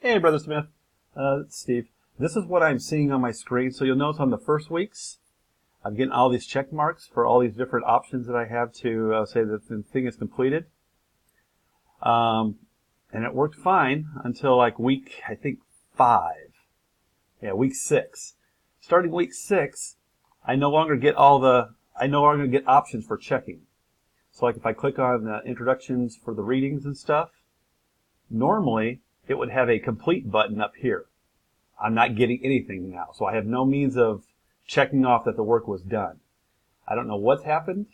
Hey, Brother Smith. It's Steve. This is what I'm seeing on my screen. So you'll notice on the first weeks, I'm getting all these check marks for all these different options that I have to say that the thing is completed. And it worked fine until like week, I think, 5. Yeah, week 6. Starting week 6, I no longer get options for checking. So like if I click on the introductions for the readings and stuff, normally it would have a complete button up here. I'm not getting anything now, so I have no means of checking off that the work was done. I don't know what's happened,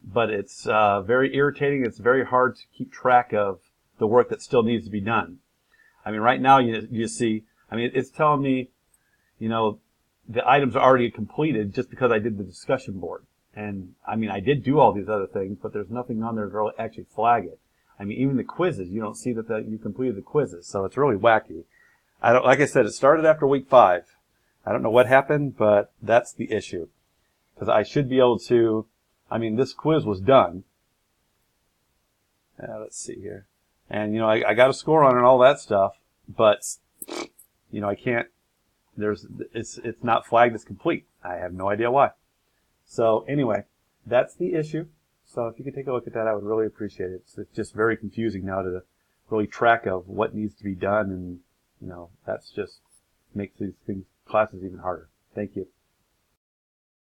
but it's very irritating. It's very hard to keep track of the work that still needs to be done. I mean, right now you see, I mean, it's telling me, the items are already completed just because I did the discussion board. And I mean, I did do all these other things, but there's nothing on there to really actually flag it. I mean, even the quizzes, you don't see that you completed the quizzes, so it's really wacky. Like I said, it started after week 5. I don't know what happened, but that's the issue. Because I should be able to, this quiz was done. Let's see here. And, I got a score on it and all that stuff, but, I can't, it's not flagged as complete. I have no idea why. So anyway, that's the issue. So if you could take a look at that, I would really appreciate it. It's just very confusing now to really track of what needs to be done, and that's just makes these classes even harder. Thank you.